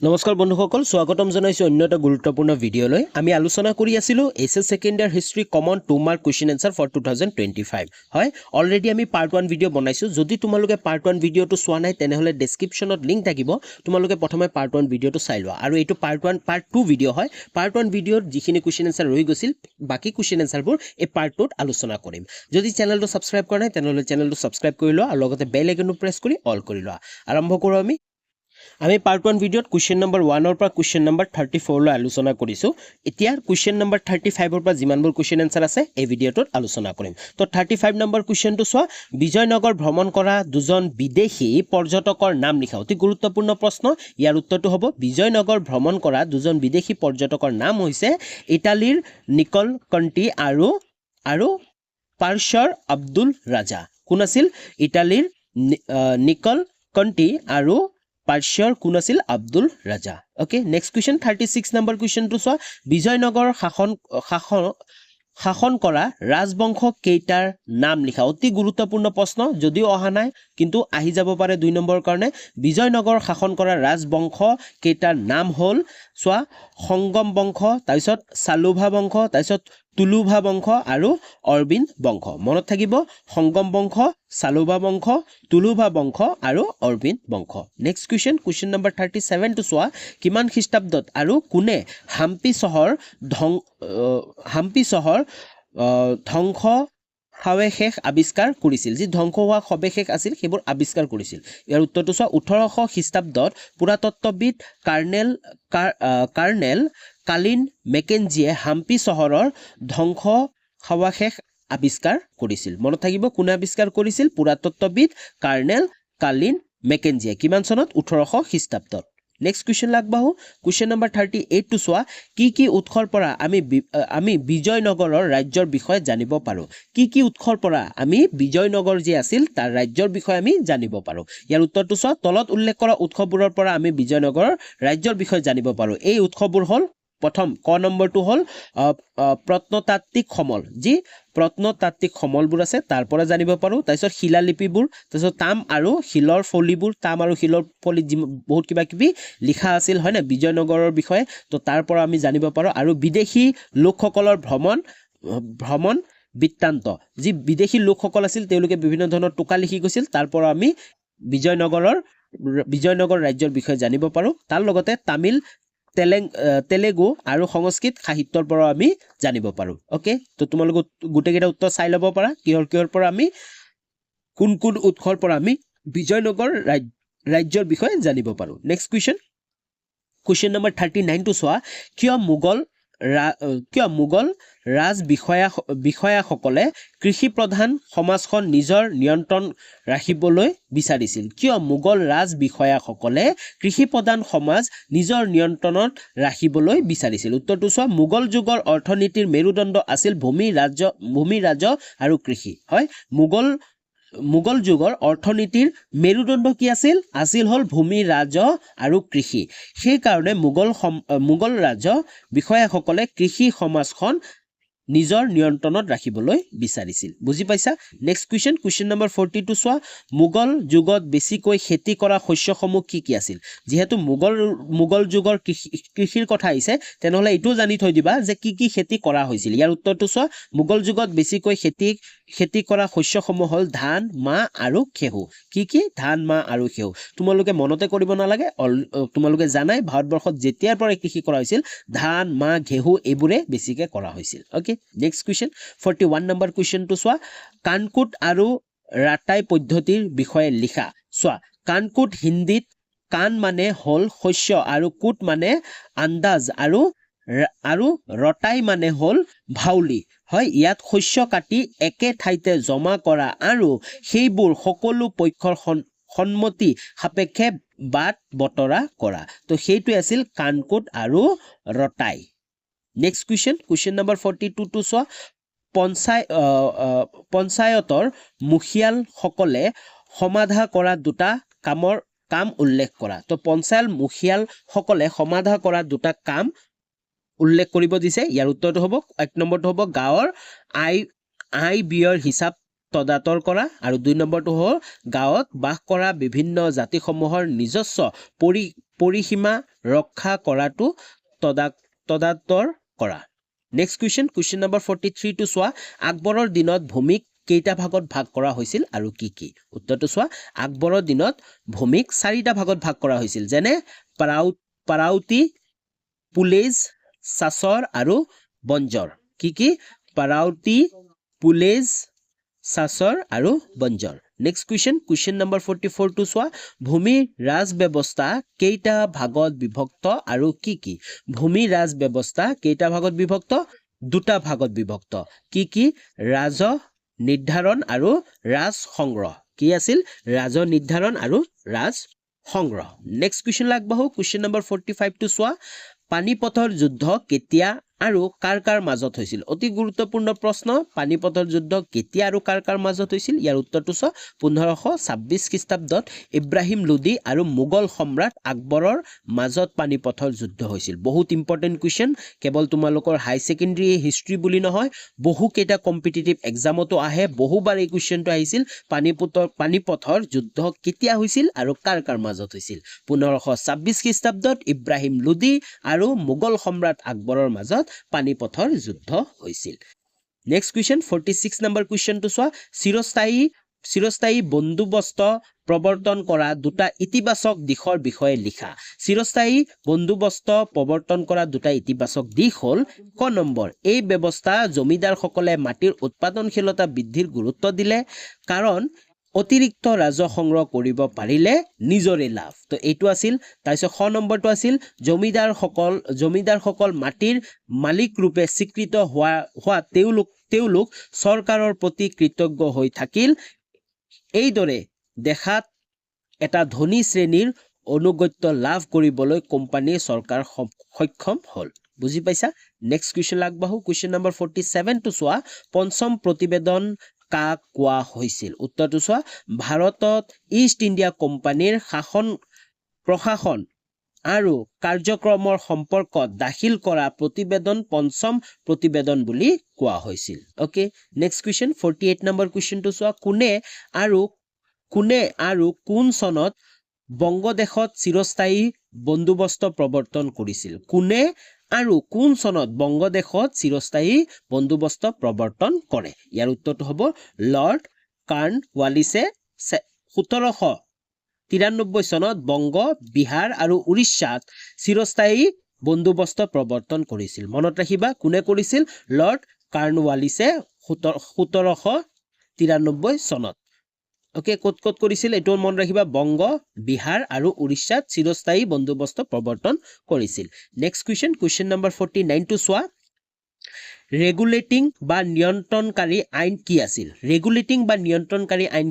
নমস্কাৰ বন্ধুসকল, স্বাগতম জনাইছো অন্য এটা গুৰুত্বপূৰ্ণ ভিডিঅ'লৈ। আমি আলোচনা কৰি আছিলোঁ এছএছ second year history common 2 mark question answer for 2025। হয়, অলৰেডি আমি পাৰ্ট 1 ভিডিঅ' বনাইছোঁ। যদি তোমালোকে পাৰ্ট 1 ভিডিঅ'টো চোৱা নাই তেনেহ'লে ডেছক্ৰিপশ্যনত লিংক থাকিব, তোমালোকে প্ৰথমে পাৰ্ট 1 ভিডিঅ'টো চাই লোৱা। আৰু এইটো পাৰ্ট 2 ভিডিঅ' হয়। পাৰ্ট 1 ভিডিঅ'ত যিখিনি কুৱেশ্যন এনচাৰ ৰৈ গৈছিল, বাকী কুৱেশ্যন এনচাৰবোৰ এই পাৰ্ট 2ত আলোচনা কৰিম। যদি চেনেলটো ছাবস্ক্ৰাইব কৰা নাই তেনেহ'লে চেনেলটো ছাবস্ক্ৰাইব কৰি লোৱা আৰু লগতে বেল আইকনটো প্ৰেছ কৰি অল কৰি লোৱা। আৰম্ভ কৰোঁ আমি পাৰ্ট 1 ভিডিঅ'ত কুৱেশ্যন নম্বৰ 1ৰ পৰা কুৱেশ্যন নম্বৰ 34 লৈ আলোচনা কৰিছোঁ। এতিয়া কুৱেশ্যন নম্বৰ 35ৰ পৰা যিমানবোৰ কুৱেশ্যন এনচাৰ আছে এই ভিডিঅ'টোত আলোচনা কৰিম। তো 35 নম্বৰ কুৱেশ্যনটো চোৱা, বিজয়নগৰ ভ্ৰমণ কৰা দুজন বিদেশী পৰ্যটকৰ নাম লিখা। অতি গুৰুত্বপূৰ্ণ প্ৰশ্ন। ইয়াৰ উত্তৰটো হ'ব বিজয়নগৰ ভ্ৰমণ কৰা দুজন বিদেশী পৰ্যটকৰ নাম হৈছে ইটালীৰ নিকল কণ্টি আৰু পাৰ্চৰ আব্দুল ৰাজা। কোন আছিল? ইটালীৰ নিকল কণ্টি আৰু পাৰ্চিয়াৰ কোন আছিল? আব্দুল ৰাজা। অ'কে, নেক্সট কুৱেশ্যন 36 নম্বৰ কুৱেশ্যনটো চোৱা, বিজয়নগৰ শাসন কৰা ৰাজবংশ কেইটাৰ নাম লিখা। অতি গুৰুত্বপূৰ্ণ প্ৰশ্ন, যদিও অহা নাই কিন্তু আহি যাব পাৰে 2 নম্বৰৰ কাৰণে। বিজয়নগৰ শাসন কৰা ৰাজবংশ কেইটাৰ নাম হ'ল, চোৱা, সংগম বংশ, তাৰপিছত চালুভা বংশ, তাৰপিছত তুলুভা বংশ আৰু অৰবিন্দ বংশ। মনত থাকিব, সংগম বংশ, চালুভা বংশ, তুলুভা বংশ আৰু অৰবিন্দ বংশ। নেক্সট কুৱেশ্যন নম্বৰ 37টো চোৱা, কিমান খ্ৰীষ্টাব্দত আৰু কোনে হাম্পি চহৰ ধ্বংস সবিশেষ আৱিষ্কাৰ কৰিছিল? যি ধ্বংস হোৱা সবিশেষ আছিল সেইবোৰ আৱিষ্কাৰ কৰিছিল। ইয়াৰ উত্তৰটো চোৱা, 1800 খ্ৰীষ্টাব্দত পুৰাতত্ত্ববিদ কাৰ্নেল কালিন মেকেঞ্জিয়ে হাম্পি চহৰৰ ধ্বংস সবিশেষ আৱিষ্কাৰ কৰিছিল। মনত থাকিব, কোনে আৱিষ্কাৰ কৰিছিল? পুৰাতত্ত্ববিদ কাৰ্নেল কালিন মেকেঞ্জিয়ে। কিমান চনত? 1800 খ্ৰীষ্টাব্দত। নেক্সট কুৱেশ্যন আগবাঢ়ো। কুৱেশ্যন নম্বৰ 38টো চোৱা, কি উৎসৰ পৰা আমি বিজয়নগৰৰ ৰাজ্যৰ বিষয়ে জানিব পাৰোঁ? কি উৎসৰ পৰা আমি বিজয়নগৰ যি আছিল তাৰ ৰাজ্যৰ বিষয়ে আমি জানিব পাৰোঁ? ইয়াৰ উত্তৰটো চোৱা, তলত উল্লেখ কৰা উৎসবোৰৰ পৰা আমি বিজয়নগৰৰ ৰাজ্যৰ বিষয়ে জানিব পাৰোঁ। এই উৎসবোৰ হ'ল, প্ৰথম ক নম্বৰটো হ'ল প্ৰত্নতাত্ত্বিক সমল। যি প্ৰত্নতাত্ত্বিক সমলবোৰ আছে তাৰ পৰা জানিব পাৰোঁ। তাৰপিছত শিলালিপিবোৰ, তাৰপিছত তাম আৰু শিলৰ ফলিবোৰ, তাম আৰু শিলৰ ফলিত বহুত কিবা কিবি লিখা আছিল, হয় নে, বিজয়নগৰৰ বিষয়ে, তো তাৰ পৰা আমি জানিব পাৰোঁ। আৰু বিদেশী লোকসকলৰ ভ্ৰমণ বৃত্তান্ত, যি বিদেশী লোকসকল আছিল তেওঁলোকে বিভিন্ন ধৰণৰ টোকা লিখি গৈছিল, তাৰ পৰা আমি বিজয়নগৰ ৰাজ্যৰ বিষয়ে জানিব পাৰোঁ। তাৰ লগতে তামিল, তেলেগু আৰু সংস্কৃত সাহিত্যৰ পৰা আমি জানিব পাৰোঁ। অ'কে, তো তোমালোকে গোটেইকেইটা উত্তৰ চাই ল'ব পাৰা, কিহৰ পৰা আমি, কোন উৎসৰ পৰা আমি বিজয়নগৰ ৰাজ্যৰ বিষয়ে জানিব পাৰোঁ। নেক্সট কুৱেশ্যন নম্বৰ 39টো চোৱা, কিয় মোগল ৰাজ বিষয়াসকলে কৃষি প্ৰধান সমাজখন নিজৰ নিয়ন্ত্ৰণ ৰাখিবলৈ বিচাৰিছিল? কিয় মোগল ৰাজ বিষয়াসকলে কৃষি প্ৰধান সমাজ নিজৰ নিয়ন্ত্ৰণত ৰাখিবলৈ বিচাৰিছিল? উত্তৰটো চোৱা, মোগল যুগৰ অৰ্থনীতিৰ মেৰুদণ্ড আছিল ভূমি, ৰাজহ আৰু কৃষি। হয়, মোগল যুগৰ অৰ্থনীতিৰ মেৰুদণ্ড কি আছিল হ'ল ভূমি, ৰাজহ আৰু কৃষি। সেইকাৰণে মোগল ৰাজহ বিষয়াসকলে কৃষি সমাজখন নিজৰ নিয়ন্ত্ৰণত ৰাখিবলৈ বিচাৰিছিল। বুজি পাইছা? নেক্সট কুৱেশ্যন নম্বৰ 40টো চোৱা, মোগল যুগত বেছিকৈ খেতি কৰা শস্যসমূহ কি আছিল? যিহেতু মোগল যুগৰ কৃষিৰ কথা আহিছে, তেনেহ'লে এইটোও জানি থৈ দিবা যে কি খেতি কৰা হৈছিল। ইয়াৰ উত্তৰটো চোৱা, মোগল যুগত বেছিকৈ খেতি কৰা শস্যসমূহ হ'ল ধান, মাহ আৰু ঘেঁহু। কি? ধান, মাহ আৰু ঘেঁহু। তোমালোকে মনতে কৰিব নালাগে, তোমালোকে জানাই ভাৰতবৰ্ষত যেতিয়াৰ পৰা কৃষি কৰা হৈছিল ধান, মাহ, ঘেঁহু এইবোৰে বেছিকে কৰা হৈছিল। অ'কে, নেক্সট কুৱেশ্যন 41 নম্বৰ কুৱেশ্যনটো চোৱা, কানকুট আৰু ৰাটাই পদ্ধতিৰ বিষয়ে লিখা। চোৱা, কানকুট হিন্দীত কান মানে হ'ল শস্য আৰু কুট মানে আন্দাজ আৰু ৰটাই মানে হ'ল ভাউলি। হয়, ইয়াত শস্য কাটি একে ঠাইতে জমা কৰা আৰু সেইবোৰ সকলো পক্ষৰ সন্মতি সাপেক্ষে বাট বতৰা কৰা। তো সেইটোৱে আছিল কানকুট আৰু ৰটাই। নেক্সট কুৱেশ্যন নম্বৰ 42টো চোৱা, পঞ্চায়তৰ মুখিয়ালসকলে সমাধা কৰা দুটা কাম উল্লেখ কৰা। তো পঞ্চায়ত মুখিয়ালসকলে সমাধা কৰা দুটা কাম উল্লেখ কৰিব দিছে। ইয়াৰ উত্তৰটো হ'ব, 1 নম্বৰটো হ'ব গাঁৱৰ আয় ব্যয়ৰ হিচাপ তদাতৰ কৰা, আৰু 2 নম্বৰটো হ'ল গাঁৱত বাস কৰা বিভিন্ন জাতিসমূহৰ নিজস্ব পৰিসীমা ৰক্ষা কৰাটো তদাত্তৰ কৰা নেক্সট কুৱেশ্যন নম্বৰ 43 টো চোৱা আকবৰৰ দিনত ভূমিক কেইটা ভাগত ভাগ কৰা হৈছিল আৰু কি কি উত্তৰটো চোৱা আকবৰৰ দিনত ভূমিক 4টা ভাগত ভাগ কৰা হৈছিল যেনে পাৰাউতি পুলেজ সাছৰ আৰু বঞ্জৰ কি পাৰাউতি পুলেজ সাছৰ আৰু বঞ্জৰ নেক্সট কুৱেশ্যন নম্বৰ 44 টো চোৱা ভূমি ৰাজ ব্যৱস্থা কেইটা ভাগত বিভক্ত আৰু কি ভূমি ৰাজ ব্যৱস্থা কেইটা ভাগত বিভক্ত দুটা ভাগত বিভক্ত কি ৰাজ নিৰ্ধাৰণ আৰু ৰাজ সংগ্ৰহ কি আছিল ৰাজ নিৰ্ধাৰণ আৰু ৰাজ সংগ্ৰহ নেক্সট কুৱেশ্যন লাগবাহু কুৱেশ্যন নম্বৰ 45 টো চোৱা পানিপথৰ যুদ্ধ কেতিয়া আৰু কাৰ মাজত হৈছিল অতি গুৰুত্বপূৰ্ণ প্ৰশ্ন পানিপথৰ যুদ্ধ কেতিয়া আৰু কাৰ মাজত হৈছিল ইয়াৰ উত্তৰটো চোৱা 1526 খ্ৰীষ্টাব্দত ইব্ৰাহিম লোডি আৰু মোগল সম্ৰাট আকবৰৰ মাজত পানিপথৰ যুদ্ধ হৈছিল বহুত ইম্পৰ্টেন্ট কুৱেশ্যন কেৱল তোমালোকৰ হাই সেকেন্ডাৰী হিষ্ট্ৰী বুলি নহয় বহু কেইটা কম্পিটিটিভ এক্সামতো আহে বহুবাৰ এই কুৱেশ্যনটো আহিছিল পানিপথৰ যুদ্ধ কেতিয়া হৈছিল আৰু কাৰ মাজত হৈছিল 1526 খ্ৰীষ্টাব্দত ইব্ৰাহিম লোডি আৰু মোগল সম্ৰাট আকবৰৰ মাজত পানিপথৰ যুদ্ধ হৈছিল নেক্সট কুৱেশ্যন 46 নম্বৰ কুৱেশ্যনটো চোৱা চিৰস্থায়ী বন্দোবস্ত প্ৰৱৰ্তন কৰা দুটা ইতিবাচক দিশৰ বিষয়ে লিখা চিৰস্থায়ী বন্দোবস্ত প্ৰৱৰ্তন কৰা দুটা ইতিবাচক দিশ হ'ল ক নম্বৰ এই ব্যৱস্থা জমিদাৰসকলে মাটিৰ উৎপাদনশীলতা বৃদ্ধিৰ গুৰুত্ব দিলে কাৰণ অতিৰিক্ত ৰাজহ সংগ্ৰহ কৰিব পাৰিলে নিজৰে লাভ তো এইটো আছিল তাৰপিছত খ নম্বৰটো আছিল জমিদাৰসকল মাটিৰ মালিক ৰূপে স্বীকৃত হোৱা তেওঁলোক চৰকাৰৰ প্ৰতি কৃতজ্ঞ হৈ থাকিল এইদৰে দেখাত এটা ধনী শ্ৰেণীৰ অনুগত্য লাভ কৰিবলৈ কোম্পানীৰ চৰকাৰ সক্ষম হ'ল বুজি পাইছা নেক্সট কুৱেশ্যন লাগবাহু কুৱেশ্যন নম্বৰ 47 টো চোৱা পঞ্চম প্ৰতিবেদন কাক কোৱা হৈছিল উত্তৰটো চোৱা ভাৰতত ইষ্ট ইণ্ডিয়া কোম্পানীৰ প্ৰশাসন আৰু কাৰ্যক্ৰমৰ সম্পৰ্কত দাখিল কৰা প্ৰতিবেদন পঞ্চম প্ৰতিবেদন বুলি কোৱা হৈছিল ওকে নেক্সট কুৱেশ্যন 48 নম্বৰ কুৱেশ্যনটো চোৱা কোনে আৰু কোন চনত বংগদেশত চিৰস্থায়ী বন্দোবস্ত প্ৰৱৰ্তন কৰিছিল কোনে আৰু কোন চনত বংগদেশত চিৰস্থায়ী বন্দোবস্ত প্ৰৱৰ্তন কৰে ইয়াৰ উত্তৰটো হ'ব লৰ্ড কৰ্ণৱালিছে 1793 চনত বংগ বিহাৰ আৰু উৰিষ্যাত চিৰস্থায়ী বন্দোবস্ত প্ৰৱৰ্তন কৰিছিল মনত ৰাখিবা কোনে কৰিছিল লৰ্ড কৰ্ণৱালিছে 1793 চনত ওকে ক'ত কৰিছিল এটো মন ৰাখিবা বংগ বিহাৰ আৰু উৰিষ্যাত চিৰস্থায়ী বন্দোবস্ত প্ৰৱৰ্তন কৰিছিল নেক্সট কুৱেশ্যন নম্বৰ 49 টো চোৱা ৰেগুলেটিং বা নিয়ন্ত্ৰণকাৰী আইন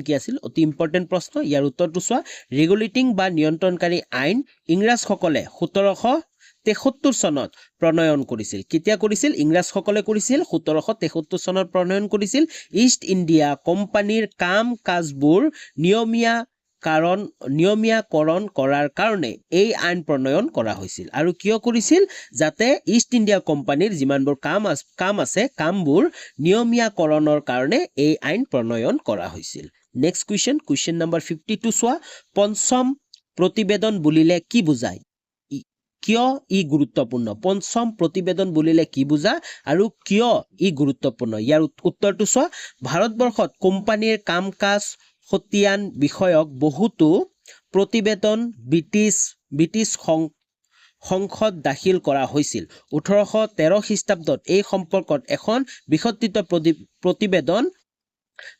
কি আছিল অতি ইম্পৰ্টেন্ট প্ৰশ্ন ইয়াৰ উত্তৰটো চোৱা ৰেগুলেটিং বা নিয়ন্ত্ৰণকাৰী আইন ইংৰাজসকলে 1773 চনত প্ৰণয়ন কৰিছিল কেতিয়া কৰিছিল ইংৰাজসকলে কৰিছিল 1773 চনত প্ৰণয়ন কৰিছিল ইষ্ট ইণ্ডিয়া কোম্পানীৰ কাম-কাজবোৰ নিয়মীয়াকৰণ কৰাৰ কাৰণে এই আইন প্ৰণয়ন কৰা হৈছিল আৰু কিয় কৰিছিল যাতে ইষ্ট ইণ্ডিয়া কোম্পানীৰ যিমানবোৰ কাম আছে কামবোৰ নিয়মীয়াকৰণৰ কাৰণে এই আইন প্ৰণয়ন কৰা হৈছিল নেক্সট কুৱেশ্যন নম্বৰ 52 চোৱা পঞ্চম প্ৰতিবেদন বুলিলে কি বুজায় কিয় ই গুৰুত্বপূৰ্ণ পঞ্চম প্ৰতিবেদন বুলিলে কি বুজা আৰু কিয় ই গুৰুত্বপূৰ্ণ ইয়াৰ উত্তৰটো চোৱা ভাৰতবৰ্ষত কোম্পানীৰ কাম-কাজ খতিয়ান বিষয়ক বহুতো প্ৰতিবেদন ব্ৰিটিছ সংসদ দাখিল কৰা হৈছিল 1813 খ্ৰীষ্টাব্দত এই সম্পৰ্কত এখন বিস্তৃত প্ৰতিবেদন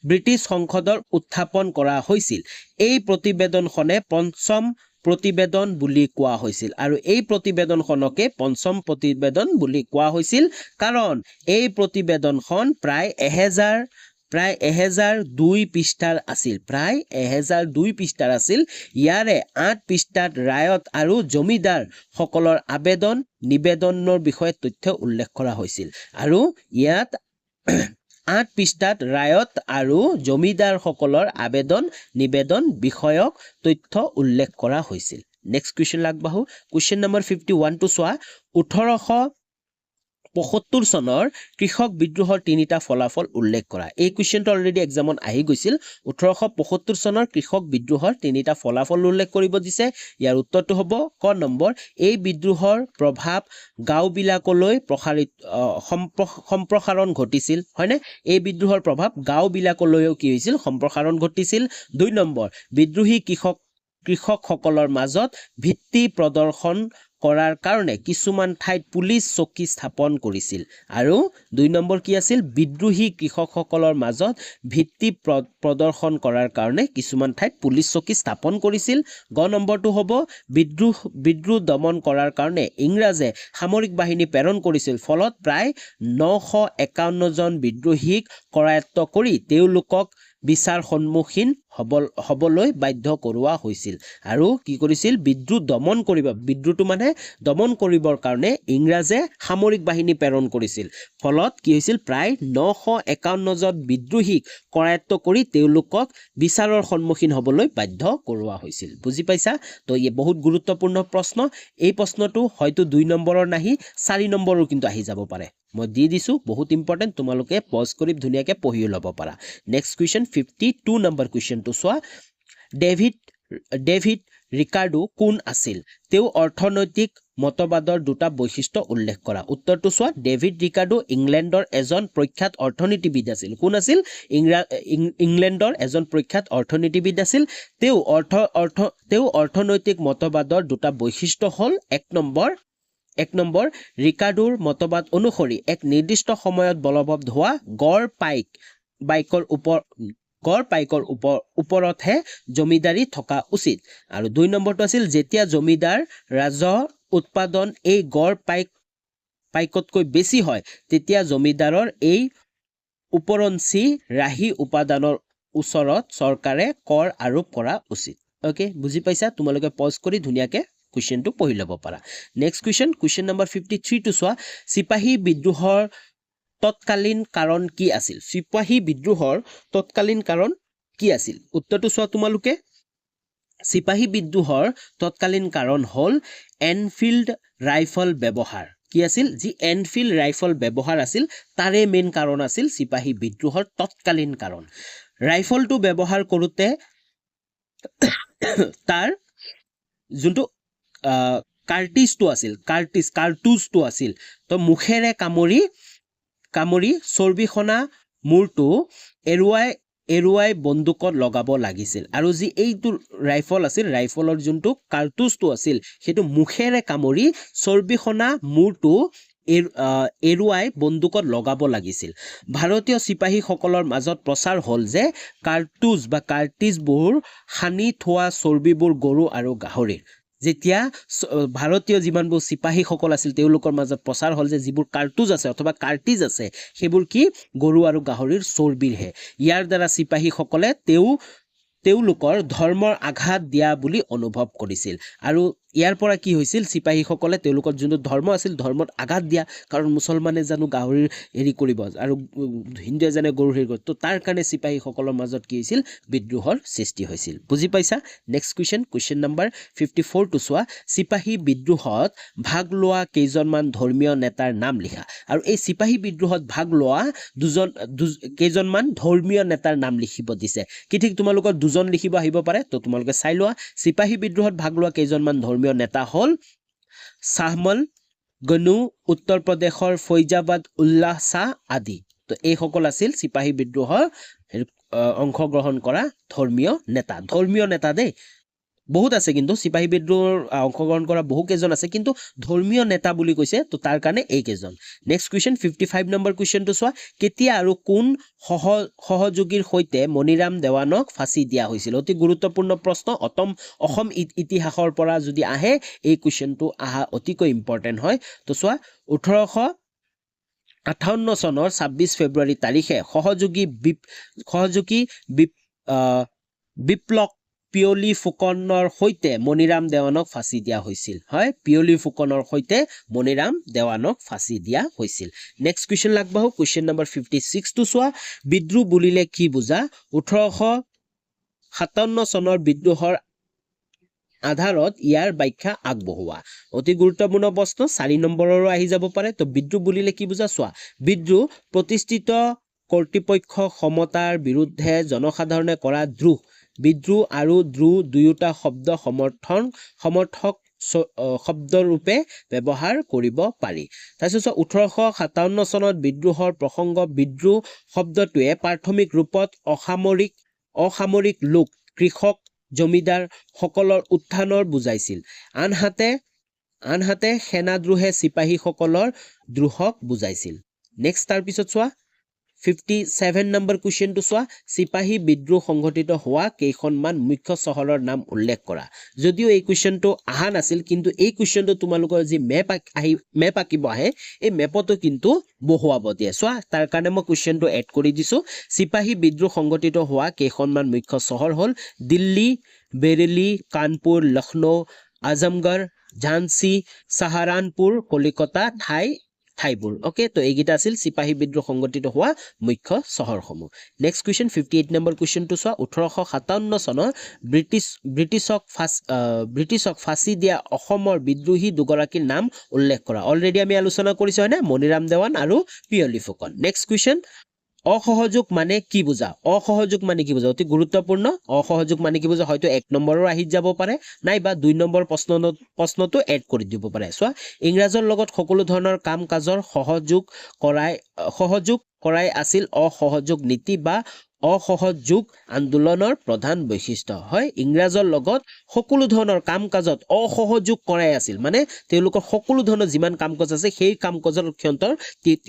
ব্ৰিটিছ সংসদৰ উত্থাপন কৰা হৈছিল এই প্ৰতিবেদনখনে পঞ্চম প্ৰতিবেদন বুলি কোৱা হৈছিল আৰু এই প্ৰতিবেদনখনকে পঞ্চম প্ৰতিবেদন বুলি কোৱা হৈছিল কাৰণ এই প্ৰতিবেদনখন প্ৰায় 1002 পৃষ্ঠাৰ আছিল ইয়াৰে 8 পৃষ্ঠাত ৰায়ত আৰু জমিদাৰ সকলৰ নিবেদনৰ বিষয়ে তথ্য উল্লেখ কৰা হৈছিল আৰু ইয়াত 8 পৃষ্ঠাত ৰায়ত আৰু জমিদাৰ সকলৰ নিবেদন বিষয়ক তথ্য উল্লেখ কৰা হৈছিল নেক্সট কুৱেশ্যন লাগবাহু কুৱেশ্যন নম্বৰ 51 টো চোৱা ৭৫ চনৰ কৃষক বিদ্ৰোহৰ তিনিটা ফলাফল উল্লেখ কৰা এই কুৱেশ্যনটো অলৰেডি এক্সামত আহি গৈছিল ১৮৭৫ চনৰ কৃষক বিদ্ৰোহৰ তিনিটা ফলাফল উল্লেখ কৰিব দিছে ইয়াৰ উত্তৰটো হ'ব ক নম্বৰ এই বিদ্ৰোহৰ প্ৰভাৱ গাঁওবিলাকলৈ সম্প্ৰসাৰণ ঘটিছিল হয়নে এই বিদ্ৰোহৰ প্ৰভাৱ গাঁওবিলাকলৈও কি হৈছিল সম্প্ৰসাৰণ ঘটিছিল ২ নম্বৰ বিদ্ৰোহী কৃষকসকলৰ মাজত ভিত্তি প্ৰদৰ্শন কৰাৰ কাৰণে কিছুমান ঠাইত পুলিচ চকী স্থাপন কৰিছিল আৰু ২ নম্বৰ কি আছিল বিদ্ৰোহী কৃষকসকলৰ মাজত ভিত্তি প্ৰদৰ্শন কৰাৰ কাৰণে কিছুমান ঠাইত পুলিচ চকী স্থাপন কৰিছিল গ নম্বৰটো হ'ব বিদ্ৰোহ দমন কৰাৰ কাৰণে ইংৰাজে সামৰিক বাহিনী প্ৰেৰণ কৰিছিল ফলত প্ৰায় ৯৫১ জন বিদ্ৰোহীক কৰায়ত্ব কৰি তেওঁলোকক বিচাৰ সন্মুখীন হ'বলৈ বাধ্য কৰোৱা হৈছিল আৰু কি কৰিছিল বিদ্ৰোহ দমন কৰিব বিদ্ৰোহটো মানে দমন কৰিবৰ কাৰণে ইংৰাজে সামৰিক বাহিনী প্ৰেৰণ কৰিছিল ফলত কি হৈছিল প্ৰায় ৯৫১ জন বিদ্ৰোহীক কৰায়ত্ব কৰি তেওঁলোকক বিচাৰৰ সন্মুখীন হ'বলৈ বাধ্য কৰোৱা হৈছিল বুজি পাইছা তো এই বহুত গুৰুত্বপূৰ্ণ প্ৰশ্ন এই প্ৰশ্নটো হয়তো ২ নম্বৰৰ নাহি ৪ নম্বৰৰ কিন্তু আহি যাব পাৰে মই দি দিছো বহুত ইম্পৰ্টেন্ট তোমালোকে পজ কৰি ধুনীয়াকৈ পঢ়ি ল'ব পাৰা নেক্সট কুৱেশ্যন 52 নম্বৰ কুৱেশ্যনটো চোৱা ডেভিড ৰিকাৰ্ডো কোন আছিল তেওঁ অৰ্থনৈতিক মতবাদৰ দুটা বৈশিষ্ট্য উল্লেখ কৰা উত্তৰটো চোৱা ডেভিড ৰিকাৰ্ডো ইংলেণ্ডৰ এজন প্ৰখ্যাত অৰ্থনীতিবিদ আছিল কোন আছিল ইংলেণ্ডৰ এজন প্ৰখ্যাত অৰ্থনীতিবিদ আছিল তেওঁ অৰ্থনৈতিক মতবাদৰ দুটা বৈশিষ্ট্য হ'ল এক নম্বৰ ৰিকাৰ্ডোৰ মতবাদ অনুসৰি এক নিৰ্দিষ্ট সময়ত বলবৎ হোৱা গড় পাইকৰ ওপৰতহে জমিদাৰী থকা উচিত আৰু ২ নম্বৰটো আছিল যেতিয়া জমিদাৰ ৰাজহ উৎপাদন এই গড় পাইকতকৈ বেছি হয় তেতিয়া জমিদাৰৰ এই উপৰঞ্চি ৰাহি উপাদানৰ ওচৰত চৰকাৰে কৰ আৰোপ কৰা উচিত ওকে বুজি পাইছা তোমালোকে পজ কৰি ধুনীয়াকৈ কুৱেশ্যনটো পঢ়ি ল'ব পাৰা নেক্সট কুৱেশ্যন নম্বৰ 53 টো চোৱা চিপাহী বিদ্ৰোহৰ তৎকালীন কাৰণ কি আছিল চিপাহী বিদ্ৰোহৰ তৎকালীন কাৰণ কি আছিল উত্তৰটো চোৱা তোমালোকে চিপাহী বিদ্ৰোহৰ তৎকালীন কাৰণ হ'ল এনফিল্ড ৰাইফল ব্যৱহাৰ কি আছিল যি এনফিল্ড ৰাইফল ব্যৱহাৰ আছিল তাৰে মেইন কাৰণ আছিল চিপাহী বিদ্ৰোহৰ তৎকালীন কাৰণ ৰাইফলটো ব্যৱহাৰ কৰোঁতে তাৰ যোনটো কাৰ্টিজটো আছিল তো মুখেৰে কামৰি চৰ্বিখনা মূৰটো এৰুৱাই বন্দুকত লগাব লাগিছিল আৰু যি এইটো ৰাইফল আছিল ৰাইফলৰ যোনটো কাৰ্টুজটো আছিল সেইটো মুখেৰে কামৰি চৰ্বিখনা মূৰটো এৰুৱাই বন্দুকত লগাব লাগিছিল ভাৰতীয় চিপাহীসকলৰ মাজত প্ৰচাৰ হ'ল যে কাৰ্টিজবোৰ সানি থোৱা চৰ্বিবোৰ গৰু আৰু গাহৰিৰ যেতিয়া ভাৰতীয় যিমানবোৰ চিপাহীসকল আছিল তেওঁলোকৰ মাজত প্ৰচাৰ হ'ল যে যিবোৰ কাৰ্টুজ আছে অথবা কাৰ্টিজ আছে সেইবোৰ কি গৰু আৰু গাহৰিৰ চৰ্বিৰহে ইয়াৰ দ্বাৰা চিপাহীসকলে তেওঁলোকৰ ধৰ্মৰ আঘাত দিয়া বুলি অনুভৱ কৰিছিল আৰু ইয়াৰ পৰা কি হৈছিল চিপাহীসকলে তেওঁলোকৰ যোনটো ধৰ্ম আছিল ধৰ্মত আঘাত দিয়া কাৰণ মুছলমানে জানো গাহৰিৰ হেৰি কৰিব আৰু হিন্দুৱে জানে গৰুৰ হেৰি কৰিব তো তাৰ কাৰণে চিপাহীসকলৰ মাজত কি হৈছিল বিদ্ৰোহৰ সৃষ্টি হৈছিল বুজি পাইছা নেক্সট কুৱেশ্যন নম্বৰ 54 টো চোৱা চিপাহী বিদ্ৰোহত ভাগ লোৱা কেইজনমান ধৰ্মীয় নেতাৰ নাম লিখা আৰু এই চিপাহী বিদ্ৰোহত ভাগ লোৱা কেইজনমান ধৰ্মীয় নেতাৰ নাম লিখিব দিছে কি ঠিক তোমালোকৰ দুজন লিখিব আহিব পাৰে তো তোমালোকে চাই লোৱা চিপাহী বিদ্ৰোহত ভাগ লোৱা কেইজনমান ধৰ্মীয় নেতা হ'ল শাহমল গনু উত্তৰ প্ৰদেশৰ ফৈজাবাদ উল্লাহ শাহ আদি তো এইসকল আছিল চিপাহী বিদ্ৰোহৰ অংশগ্ৰহণ কৰা ধৰ্মীয় নেতা দেই বহুত আছে কিন্তু চিপাহী বিদ্ৰোহৰ অংশগ্ৰহণ কৰা বহু কেইজন আছে কিন্তু ধৰ্মীয় নেতা বুলি কৈছে তো তাৰ কাৰণে এই কেইজন নেক্সট কুৱেশ্যন 55 নম্বৰ কুৱেশ্যনটো চোৱা কেতিয়া আৰু কোন সহযোগীৰ সৈতে মণিৰাম দেৱানক ফাঁচি দিয়া হৈছিল অতি গুৰুত্বপূৰ্ণ প্ৰশ্ন অসম ইতিহাসৰ পৰা যদি আহে এই কুৱেশ্যনটো আহা অতিকৈ ইম্পৰ্টেণ্ট হয় তো চোৱা 1858 চনৰ 26 ফেব্ৰুৱাৰী তাৰিখে সহযোগী বিপ্লৱ পিয়লি ফুকনৰ সৈতে মণিৰাম দেৱানক ফাঁচি দিয়া হৈছিল হয় পিয়লি ফুকনৰ সৈতে মণিৰাম দেৱানক ফাঁচি দিয়া হৈছিল নেক্সট কুৱেশ্যন লাগবাহু কুৱেশ্যন নম্বৰ 56 টো চোৱা বিদ্ৰোহ বুলিলে কি বুজা 1857 চনৰ বিদ্ৰোহৰ আধাৰত ইয়াৰ ব্যাখ্যা আগবঢ়োৱা অতি গুৰুত্বপূৰ্ণ প্ৰশ্ন 4 নম্বৰৰো আহি যাব পাৰে তো বিদ্ৰোহ বুলিলে কি বুজা চোৱা বিদ্ৰোহ প্ৰতিষ্ঠিত কৰ্তৃপক্ষ ক্ষমতাৰ বিৰুদ্ধে জনসাধাৰণে কৰা বিদ্ৰোহ আৰু দুয়োটা শব্দ সমৰ্থক শব্দৰূপে ব্যৱহাৰ কৰিব পাৰি তাৰপিছত 1857 চনত বিদ্ৰোহৰ প্ৰসংগ বিদ্ৰোহ শব্দটোৱে প্ৰাথমিক ৰূপত অসামৰিক লোক কৃষক জমিদাৰ সকলৰ উত্থানৰ বুজাইছিল আনহাতে সেনাদ্ৰোহে চিপাহীসকলৰ দ্ৰোহক বুজাইছিল নেক্সট তাৰপিছত চোৱা 57 নম্বৰ কুৱেশ্যনটো চোৱা চিপাহী বিদ্ৰোহ সংঘটিত হোৱা কেইখনমান মুখ্য চহৰৰ নাম উল্লেখ কৰা যদিও এই কুৱেশ্যনটো আহা নাছিল কিন্তু এই কুৱেশ্যনটো তোমালোকৰ যি মেপ আঁকিব আহে এই মেপতো কিন্তু বহুৱাব দিয়ে চোৱা তাৰ কাৰণে মই কুৱেশ্যনটো এড কৰি দিছো চিপাহী বিদ্ৰোহ সংঘটিত হোৱা কেইখনমান মুখ্য চহৰ হ'ল দিল্লী বেৰেলী কানপুৰ লক্ষ্ণৌ আজমগড় ঝান্সী সাহাৰানপুৰ কলিকতা ঠাইবোৰ ওকে তো এইকেইটা আছিল চিপাহী বিদ্ৰোহ সংঘটিত হোৱা মুখ্য চহৰসমূহ নেক্সট কুৱেশ্যন 58 নম্বৰ কুৱেশ্যনটো চোৱা 1857 চনৰ ব্ৰিটিছক ফাঁচি দিয়া অসমৰ বিদ্ৰোহী দুগৰাকীৰ নাম উল্লেখ কৰা অলৰেডি আমি আলোচনা কৰিছো হয়নে মণিৰাম দেৱান আৰু পিয়লি ফুকন নেক্সট কুৱেশ্যন অসহযোগ মানে কি বুজা অতি গুৰুত্বপূৰ্ণ অসহযোগ মানে কি বুজা হয়তো 1 নম্বৰৰ আহি যাব পাৰে নাইবা 2 নম্বৰ প্ৰশ্নটো এড কৰি দিব পাৰে চোৱা ইংৰাজৰ লগত সকলো ধৰণৰ কাম কাজৰ সহযোগ কৰাই আছিল অসহযোগ নীতি বা অসহযোগ আন্দোলনৰ প্ৰধান বৈশিষ্ট্য হয় ইংৰাজৰ লগত সকলো ধৰণৰ কাম কাজত অসহযোগ কৰাই আছিল মানে তেওঁলোকৰ সকলো ধৰণৰ যিমান কাম কাজ আছে সেই কাম কাজৰ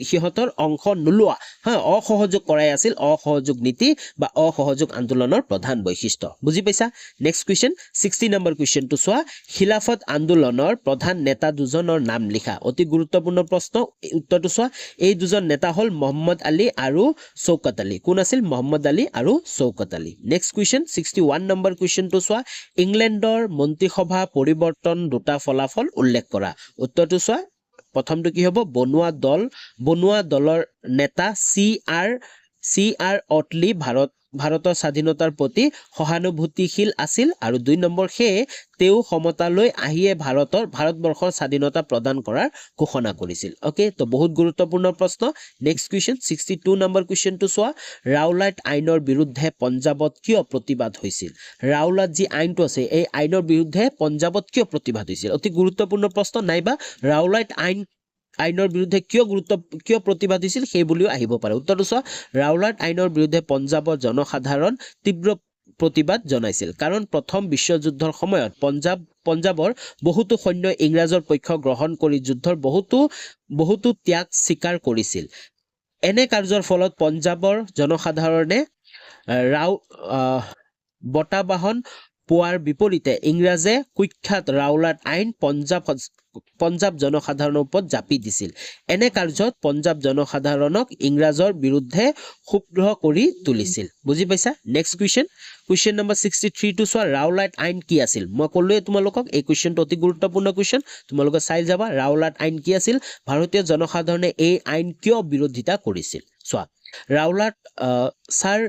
সিহঁতৰ অংশ নোলোৱা হয় অসহযোগ কৰাই আছিল অসহযোগ নীতি বা অসহযোগ আন্দোলনৰ প্ৰধান বৈশিষ্ট্য বুজি পাইছা নেক্সট কুৱেশ্যন 60 নম্বৰ কুৱেশ্যনটো চোৱা খিলাফত আন্দোলনৰ প্ৰধান নেতা দুজনৰ নাম লিখা অতি গুৰুত্বপূৰ্ণ প্ৰশ্ন উত্তৰটো চোৱা এই দুজন নেতা হ'ল মহম্মদ আলী আৰু শৌকত আলী কোন আছিল মহম্মদ আলী আৰু Shaukat Ali next question 61 number কুৱেশ্যনটো চোৱা ইংলেণ্ডৰ মন্ত্ৰীসভা পৰিৱৰ্তন দুটা ফলাফল উল্লেখ কৰা উত্তৰটো চোৱা প্ৰথমটো কি হ'ব বনোৱা দলৰ নেতা চি আৰ অটলি ভাৰতৰ স্বাধীনতাৰ প্ৰতি সহানুভূতিশীল আছিল আৰু 2 নম্বৰ তেওঁ ক্ষমতালৈ আহিয়ে ভাৰতবৰ্ষৰ স্বাধীনতা প্ৰদান কৰাৰ ঘোষণা কৰিছিল ওকে তো বহুত গুৰুত্বপূৰ্ণ প্ৰশ্ন নেক্সট কুৱেশ্যন 62 নম্বৰ কুৱেশ্যনটো চোৱা ৰাওলাট আইনৰ বিৰুদ্ধে পঞ্জাৱত কিয় প্ৰতিবাদ হৈছিল ৰাওলাট যি আইনটো আছে এই আইনৰ বিৰুদ্ধে পঞ্জাৱত কিয় প্ৰতিবাদ হৈছিল অতি গুৰুত্বপূৰ্ণ প্ৰশ্ন নাইবা ৰাওলাট আইনৰ বিৰুদ্ধে কিয় প্ৰতিবাদ হৈছিল সেই বুলিও আহিব পাৰে উত্তৰটো চোৱা ৰাওলাট আইনৰ বিৰুদ্ধে পঞ্জাৱৰ জনসাধাৰণ তীব্ৰ প্ৰতিবাদ জনাইছিল কাৰণ প্ৰথম বিশ্বযুদ্ধৰ সময়ত পঞ্জাৱৰ বহুতো সৈন্যই ইংৰাজৰ পক্ষ গ্ৰহণ কৰি যুদ্ধৰ বহুতো ত্যাগ স্বীকাৰ কৰিছিল এনে কাৰ্যৰ ফলত পঞ্জাৱৰ জনসাধাৰণে বঁটা বাহন পোৱাৰ বিপৰীতে ইংৰাজে কুখ্যাত ৰাওলাট আইন পঞ্জাৱ জনসাধাৰণৰ ওপৰত জাপি দিছিল এনে কাৰ্যত পঞ্জাৱ জনসাধাৰণক ইংৰাজৰ বিৰুদ্ধে ক্ষুব্ধ কৰি তুলিছিল বুজি পাইছা নেক্সট কুৱেশ্যন নম্বৰ 63 টো চোৱা ৰাওলাট আইন কি আছিল মই ক'লোৱে তোমালোকক এই কুৱেশ্যনটো অতি গুৰুত্বপূৰ্ণ কুৱেশ্যন তোমালোকে চাই যাবা ৰাওলাট আইন কি আছিল ভাৰতীয় জনসাধাৰণে এই আইন কিয় বিৰোধিতা কৰিছিল চোৱা ৰাওলাট ছাৰ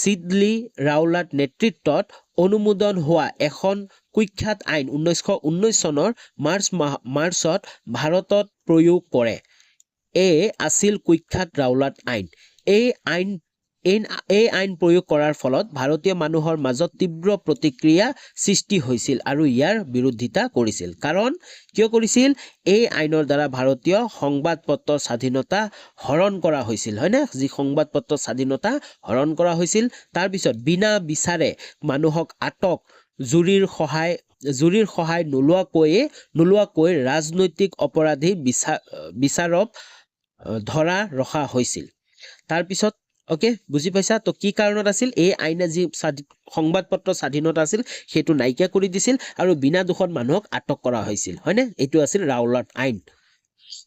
সিডলি ৰাওলাট নেতৃত্বত অনুমোদন হোৱা এখন কুখ্যাত আইন 1919 চনৰ মাৰ্চত ভাৰতত প্ৰয়োগ কৰে আছিল কুখ্যাত ৰাওলাট আইন এই আইন প্ৰয়োগ কৰাৰ ফলত ভাৰতীয় মানুহৰ মাজত তীব্ৰ প্ৰতিক্ৰিয়া সৃষ্টি হৈছিল আৰু ইয়াৰ বিৰোধিতা কৰিছিল কাৰণ কিয় কৰিছিল এই আইনৰ দ্বাৰা ভাৰতীয় সংবাদপত্ৰৰ স্বাধীনতা হৰণ কৰা হৈছিল হয়নে যি সংবাদপত্ৰৰ স্বাধীনতা হৰণ কৰা হৈছিল তাৰ পিছত বিনা বিচাৰে মানুহক আটক জুৰিৰ সহায় নোলোৱাকৈ ৰাজনৈতিক অপৰাধী বিচাৰক ধৰা ৰখা হৈছিল তাৰ পিছত ওকে বুজি পাইছা তো কি কাৰণত আছিল এই আইনে যি সংবাদপত্ৰৰ স্বাধীনতা আছিল সেইটো নাইকিয়া কৰি দিছিল আৰু বিনা দোষত মানুহক আটক কৰা হৈছিল হয়নে এইটো আছিল ৰাওলাট আইন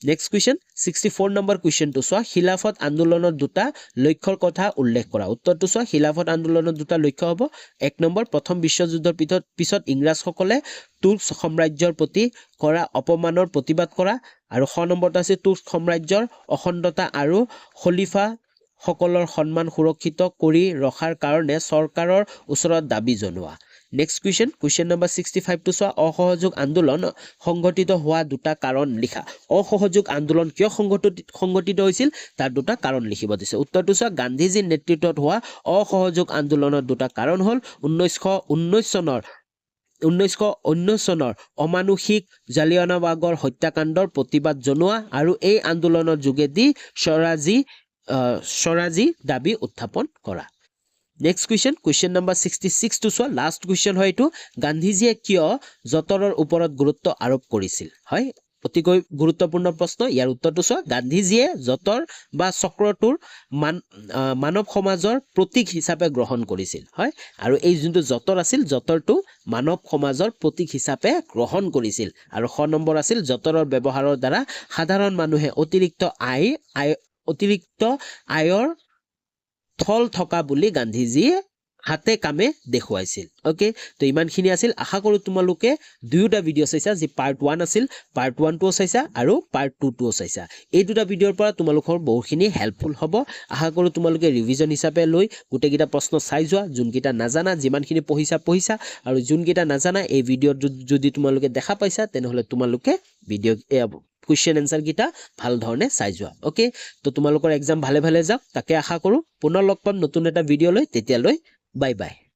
নেক্সট কুৱেশ্যন 64 নম্বৰ কুৱেশ্যনটো চোৱা খিলাফত আন্দোলনৰ দুটা লক্ষ্যৰ কথা উল্লেখ কৰা উত্তৰটো চোৱা খিলাফত আন্দোলনৰ দুটা লক্ষ্য হ'ব 1 নম্বৰ প্ৰথম বিশ্বযুদ্ধৰ পিছত ইংৰাজসকলে তুৰ্ক সাম্ৰাজ্যৰ প্ৰতি কৰা অপমানৰ প্ৰতিবাদ কৰা আৰু 6 নম্বৰটো আছে তুৰ্ক সাম্ৰাজ্যৰ অখণ্ডতা আৰু খলিফা সকলৰ সন্মান সুৰক্ষিত কৰি ৰখাৰ কাৰণে চৰকাৰৰ ওচৰত দাবী জনোৱা নেক্সট কুৱেশ্যন নম্বৰ 65 টো চোৱা অসহযোগ আন্দোলন সংগঠিত হোৱা দুটা কাৰণ লিখা অসহযোগ আন্দোলন কিয় সংগঠিত হৈছিল তাৰ দুটা কাৰণ লিখিব দিছে উত্তৰটো চোৱা গান্ধীজীৰ নেতৃত্বত হোৱা অসহযোগ আন্দোলনৰ দুটা কাৰণ হ'ল 1919 চনৰ অমানুষিক জালিয়ানাবাগৰ হত্যাকাণ্ডৰ প্ৰতিবাদ জনোৱা আৰু এই আন্দোলনৰ যোগেদি স্বৰাজী দাবী উত্থাপন কৰা নেক্সট কুৱেশ্যন নম্বৰ 66 টো চোৱা লাষ্ট কুৱেশ্যন হয় এইটো গান্ধীজীয়ে কিয় যঁতৰৰ ওপৰত গুৰুত্ব আৰোপ কৰিছিল হয় অতিকৈ গুৰুত্বপূৰ্ণ প্ৰশ্ন ইয়াৰ উত্তৰটো চোৱা গান্ধীজীয়ে যঁতৰ বা চক্ৰটোৰ মানৱ সমাজৰ প্ৰতীক হিচাপে গ্ৰহণ কৰিছিল হয় আৰু এই যোনটো যঁতৰ আছিল যঁতৰটো মানৱ সমাজৰ প্ৰতীক হিচাপে গ্ৰহণ কৰিছিল আৰু খ নম্বৰ আছিল যঁতৰৰ ব্যৱহাৰৰ দ্বাৰা সাধাৰণ মানুহে অতিৰিক্ত আয়ৰ থল থকা বুলি গান্ধীজীয়ে হাতে কামে দেখুৱাইছিল ওকে তো ইমানখিনি আছিল আশা কৰো তোমালোকে দুয়োটা ভিডিঅ' চাইছা যি পাৰ্ট 1 আছিল পাৰ্ট 1 টোও চাইছা আৰু পাৰ্ট 2 টোও চাইছা এই দুটা ভিডিঅ'ৰ পৰা তোমালোকৰ বহুখিনি হেল্পফুল হ'ব আশা কৰো তোমালোকে ৰিভিজন হিচাপে লৈ গোটেইকেইটা প্ৰশ্ন চাই যোৱা যোনকেইটা নাজানা যিমানখিনি পঢ়িছা আৰু যোনকেইটা নাজানা এই ভিডিঅ'ত যদি তোমালোকে দেখা পাইছা তেনেহ'লে তোমালোকে ভিডিঅ' কুৱেশ্যন এনসাৰ গিটা ভাল ধৰণে চাই যোৱা ওকে তো তোমালোকৰ এক্সাম ভালে যাওক তাকে আশা কৰো পুনৰ লগ পাম নতুন এটা ভিডিঅ' লৈ তেতিয়ালৈ বাই বাই